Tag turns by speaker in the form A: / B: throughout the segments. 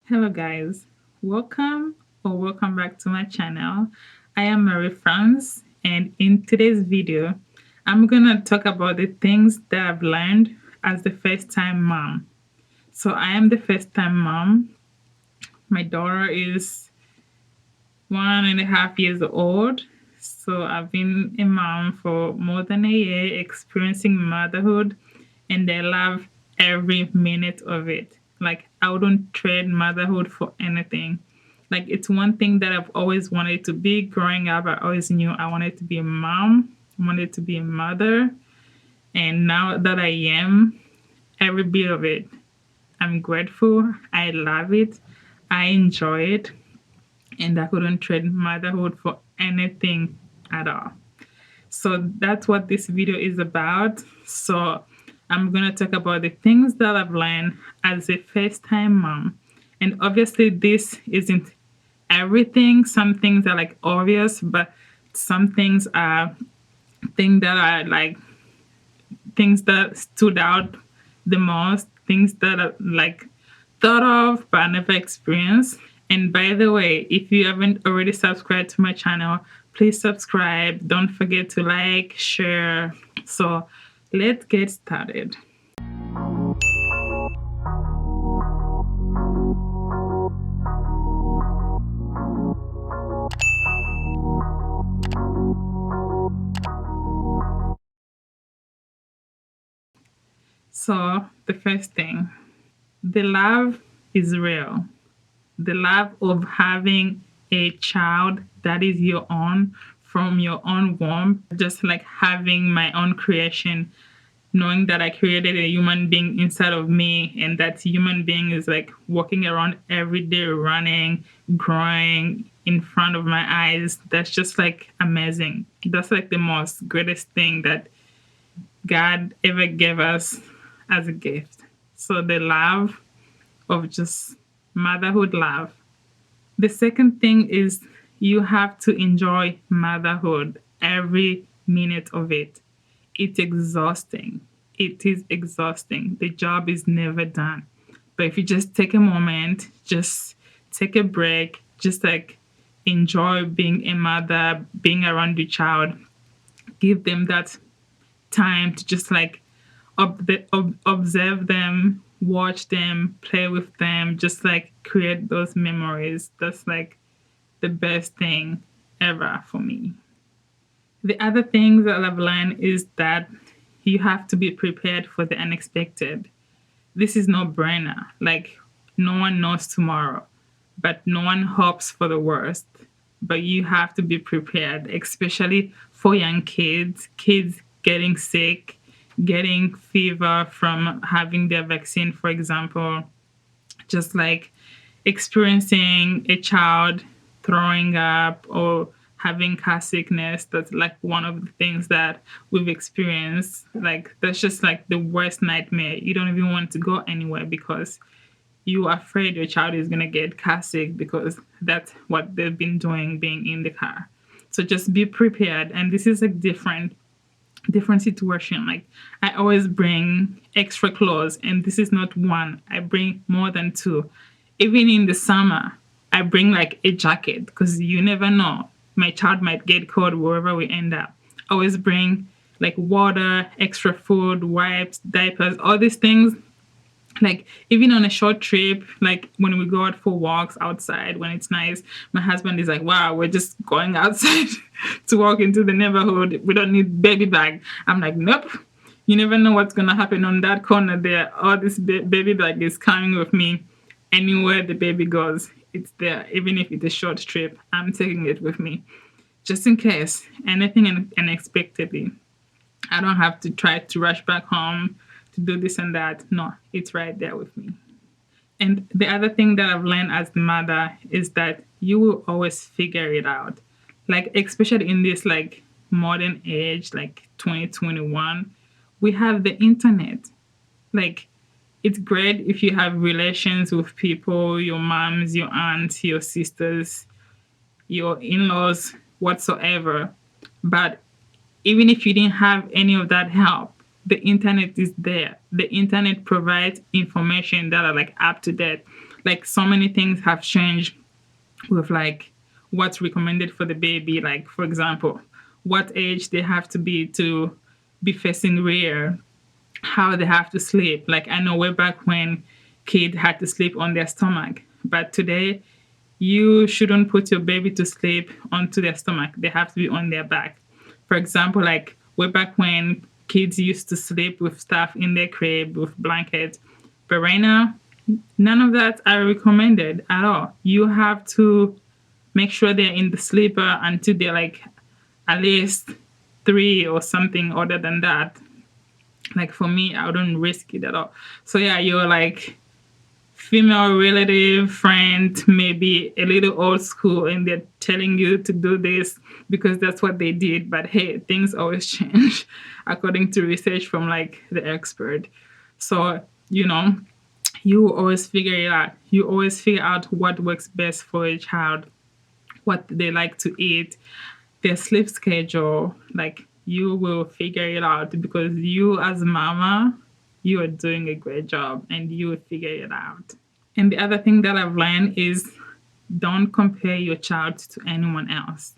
A: Hello guys, welcome back to my channel. I am Marie France, and in today's video I'm gonna talk about the things that I've learned as the first time mom. So I am the first time mom. My daughter is 1.5 years old. So I've been a mom for more than a year, experiencing motherhood, and I love every minute of it. Like, I wouldn't trade motherhood for anything. Like, it's one thing that I've always wanted to be. Growing up, I always knew I wanted to be a mom, I wanted to be a mother. And now that I am, every bit of it, I'm grateful. I love it. I enjoy it. And I couldn't trade motherhood for anything at all. So that's what this video is about. So I'm going to talk about the things that I've learned as a first time mom. And obviously, this isn't everything. Some things are like obvious, but some things are things that are like things that stood out the most, things that are like thought of but I never experienced. And by the way, if you haven't already subscribed to my channel, please subscribe. Don't forget to like, share. So let's get started. So, the first thing, the love is real. The love of having a child that is your own from your own womb, just like having my own creation, knowing that I created a human being inside of me, and that human being is like walking around every day, running, growing in front of my eyes. That's just like amazing. That's like the most greatest thing that God ever gave us as a gift. So the love of just motherhood love. The second thing is you have to enjoy motherhood every minute of it. It's exhausting. It is exhausting. The job is never done. But if you just take a moment, just take a break, just like enjoy being a mother, being around your child, give them that time to just like observe them, watch them, play with them, just like create those memories. That's like the best thing ever for me. The other thing that I've learned is that you have to be prepared for the unexpected. This is no brainer. Like, no one knows tomorrow, but no one hopes for the worst. But you have to be prepared, especially for young kids getting sick, getting fever from having their vaccine, for example, just like experiencing a child throwing up or having car sickness. That's like one of the things that we've experienced. Like, that's just like the worst nightmare. You don't even want to go anywhere because you are afraid your child is going to get car sick, because that's what they've been doing being in the car. So just be prepared. And this is a different situation. Like, I always bring extra clothes, and this is not one. I bring more than two. Even in the summer, I bring like a jacket, because you never know. My child might get cold wherever we end up. I always bring like water, extra food, wipes, diapers, all these things. Like, even on a short trip, like when we go out for walks outside when it's nice, my husband is like, wow, we're just going outside to walk into the neighborhood, we don't need baby bag. I'm like, nope, you never know what's going to happen on that corner there. All this baby bag is coming with me. Anywhere the baby goes, it's there. Even if it's a short trip, I'm taking it with me, just in case anything unexpectedly. I don't have to try to rush back home to do this and that. No, it's right there with me. And the other thing that I've learned as the mother is that you will always figure it out. Like, especially in this like modern age, like 2021, we have the internet. Like, it's great if you have relations with people, your moms, your aunts, your sisters, your in-laws, whatsoever. But even if you didn't have any of that help, the internet is there. The internet provides information that are like up to date. like so many things have changed with like what's recommended for the baby. Like for example, what age they have to be facing rear, how they have to sleep. Like I know way back when kids had to sleep on their stomach, but today you shouldn't put your baby to sleep onto their stomach. They have to be on their back. For example, like way back when kids used to sleep with stuff in their crib with blankets, but right now none of that are recommended at all. You have to make sure they're in the sleeper until they're like at least 3 or something other than that. Like for me, I wouldn't risk it at all. So yeah, you're like female relative friend, maybe a little old school, and they're telling you to do this because that's what they did. But hey, things always change according to research from like the expert. So, you know, you always figure it out. You always figure out what works best for a child, what they like to eat, their sleep schedule. Like you will figure it out because you as mama, you are doing a great job and you will figure it out. And the other thing that I've learned is don't compare your child to anyone else.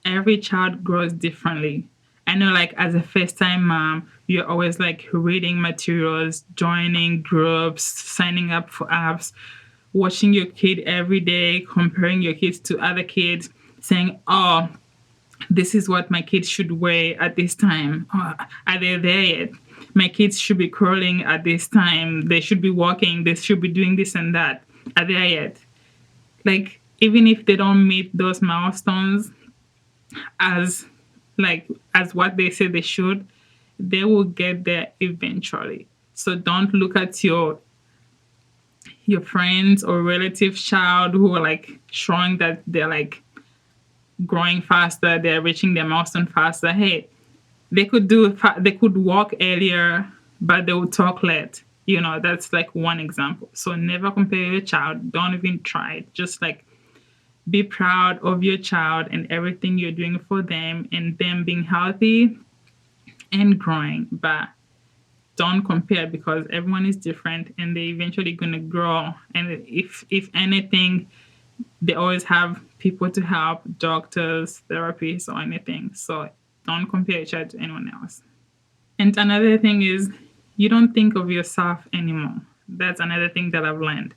A: Every child grows differently. I know, like, as a first time mom, you're always like reading materials, joining groups, signing up for apps, watching your kid every day, comparing your kids to other kids, saying, oh, this is what my kids should wear at this time. Oh, are they there yet? My kids should be crawling at this time. They should be walking. They should be doing this and that. Are they there yet? Like, even if they don't meet those milestones as as what they say they should, they will get there eventually. So don't look at your friends or relatives' child who are like showing that they're like growing faster, they're reaching their milestone faster. Hey, they could walk earlier, but they would talk late. You know, that's like one example. So never compare your child. Don't even try it. Just like be proud of your child and everything you're doing for them and them being healthy and growing. But don't compare because everyone is different and they eventually gonna grow. And if anything, they always have people to help, doctors, therapists, or anything. So don't compare each other to anyone else. And another thing is you don't think of yourself anymore. That's another thing that I've learned.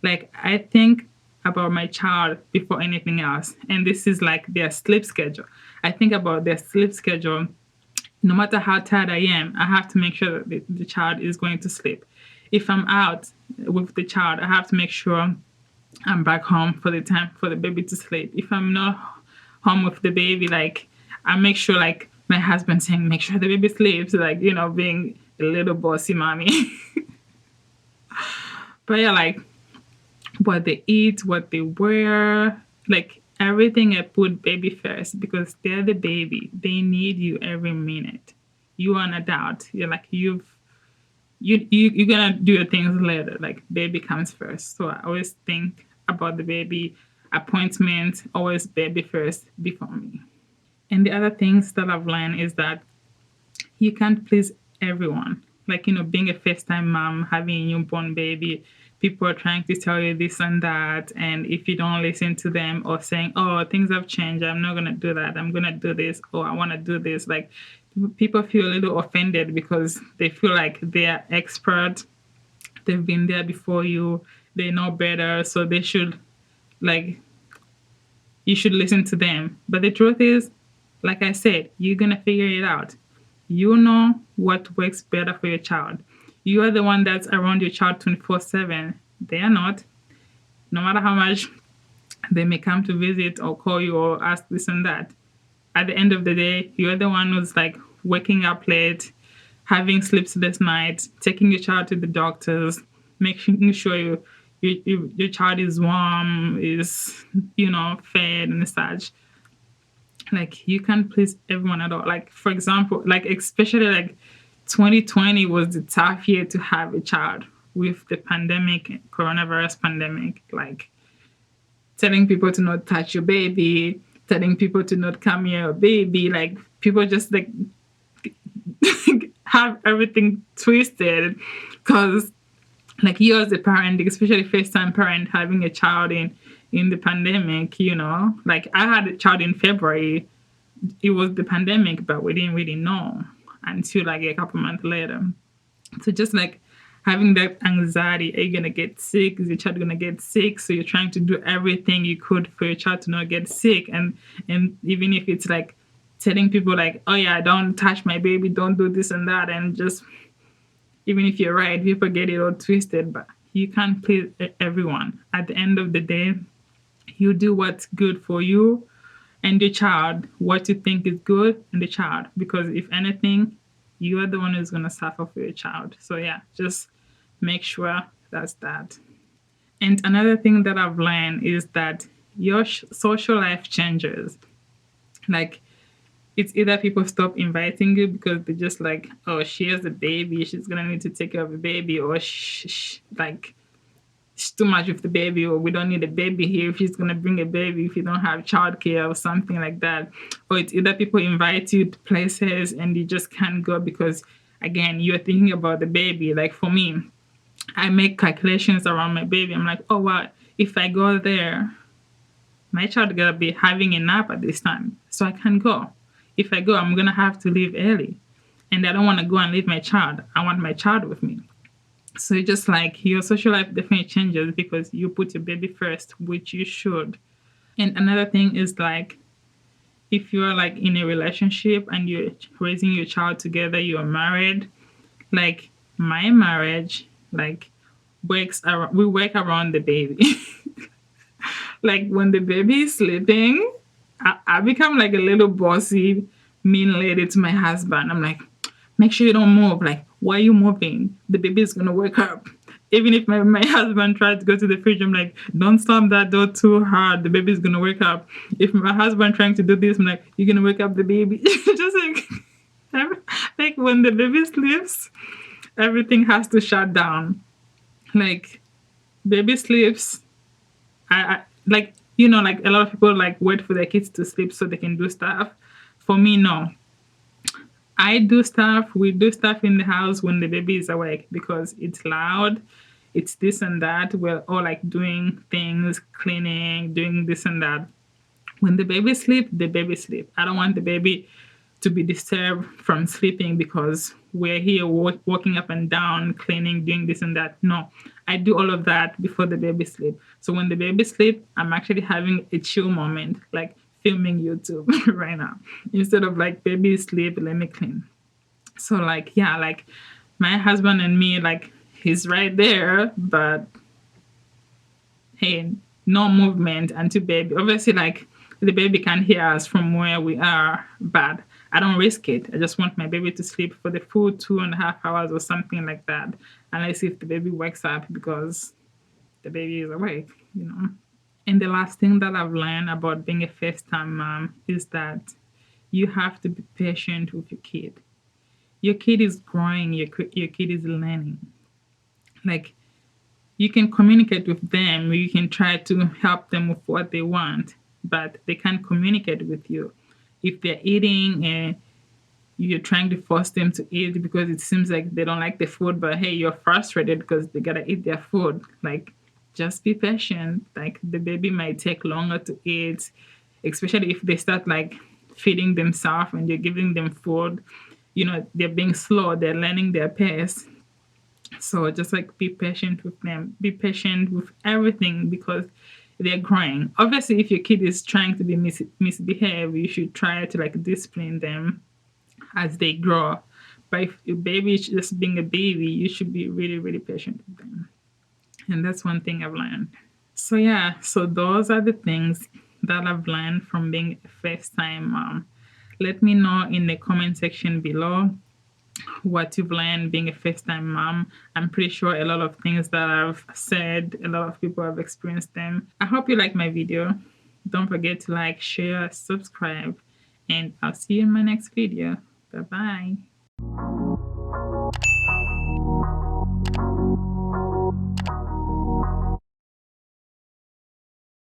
A: Like I think about my child before anything else. And this is like their sleep schedule. I think about their sleep schedule. No matter how tired I am, I have to make sure that the child is going to sleep. If I'm out with the child, I have to make sure I'm back home for the time for the baby to sleep. If I'm not home with the baby, like I make sure like my husband saying, make sure the baby sleeps, like, you know, being a little bossy mommy. But yeah, like what they eat, what they wear, like everything I put baby first because they're the baby. They need you every minute. You are an adult. You're like you're gonna do your things later. Like baby comes first. So I always think about the baby. Appointment, always baby first before me. And the other things that I've learned is that you can't please everyone. Like, you know, being a first time mom, having a newborn baby, people are trying to tell you this and that. And if you don't listen to them or saying, oh, things have changed, I'm not going to do that, I'm going to do this, or I want to do this, like people feel a little offended because they feel like they're expert. They've been there before you. They know better. So they should, like, you should listen to them. But the truth is, like I said, you're going to figure it out. You know what works better for your child. You are the one that's around your child 24/7. They are not. No matter how much they may come to visit or call you or ask this and that, at the end of the day, you're the one who's like waking up late, having sleepless nights, taking your child to the doctors, making sure your child is warm, is, you know, fed and such. Like you can't please everyone at all. Like for example, like especially like 2020 was the tough year to have a child with the pandemic, coronavirus pandemic, like telling people to not touch your baby, telling people to not come near your baby, like people just like have everything twisted because like you as a parent, especially first time parent having a child in the pandemic, like I had a child in February. It was the pandemic, but we didn't really know until like a couple months later. So just like having that anxiety, are you gonna get sick? Is your child gonna get sick? So you're trying to do everything you could for your child to not get sick. And even if it's like telling people like, oh yeah, don't touch my baby, don't do this and that, and just even if you're right, people get it all twisted, but you can't please everyone. At the end of the day, you do what's good for you and your child, what you think is good and the child. Because if anything, you are the one who's gonna suffer for your child. So yeah, just make sure that's that. And another thing that I've learned is that your social life changes. Like it's either people stop inviting you because they're just like, oh, she has a baby, she's gonna need to take care of a baby, or like it's too much with the baby, or we don't need a baby here if she's gonna bring a baby if you don't have childcare or something like that. Or it's either people invite you to places and you just can't go because again you're thinking about the baby. Like for me, I make calculations around my baby. I'm like, oh wow, if I go there, my child gonna be having a nap at this time, so I can't go. If I go, I'm gonna have to leave early, and I don't want to go and leave my child. I want my child with me. So it's just like your social life definitely changes because you put your baby first, which you should. And another thing is like if you're like in a relationship and you're raising your child together, you're married, like my marriage, like we work around the baby. Like when the baby is sleeping, I become like a little bossy, mean lady to my husband. I'm like, make sure you don't move. Like, why are you moving? The baby is gonna wake up. Even if my husband tried to go to the fridge, I'm like, don't slam that door too hard. The baby's gonna wake up. If my husband trying to do this, I'm like, you're gonna wake up the baby. Just like when the baby sleeps, everything has to shut down. Like baby sleeps, I like like a lot of people like wait for their kids to sleep so they can do stuff. For me, no. I do stuff. We do stuff in the house when the baby is awake because it's loud. It's this and that. We're all like doing things, cleaning, doing this and that. When the baby sleep, the baby sleep. I don't want the baby to be disturbed from sleeping because we're here walking up and down, cleaning, doing this and that. No, I do all of that before the baby sleep. So when the baby sleep, I'm actually having a chill moment, like filming YouTube right now. Instead of like baby sleep, let me clean. So like yeah, like my husband and me, like he's right there, but hey, no movement until baby. Obviously, like the baby can hear us from where we are, but I don't risk it. I just want my baby to sleep for the full 2.5 hours or something like that, unless if the baby wakes up because the baby is awake. And the last thing that I've learned about being a first time mom is that you have to be patient with your kid. Your kid is growing, your kid is learning. Like you can communicate with them, you can try to help them with what they want, but they can't communicate with you. If they're eating and you're trying to force them to eat because it seems like they don't like the food, but hey, you're frustrated because they gotta eat their food. Like, just be patient. Like, the baby might take longer to eat, especially if they start like feeding themselves and you're giving them food. They're being slow, they're learning their pace. So just like be patient with them, be patient with everything because they're growing. Obviously, if your kid is trying to be misbehave, you should try to like discipline them as they grow. But if your baby is just being a baby, you should be really, really patient with them. And that's one thing I've learned. So yeah, so those are the things that I've learned from being a first time mom. Let me know in the comment section below what you've learned being a first time mom. I'm pretty sure a lot of things that I've said, a lot of people have experienced them. I hope you like my video. Don't forget to like, share, subscribe, and I'll see you in my next video. Bye bye.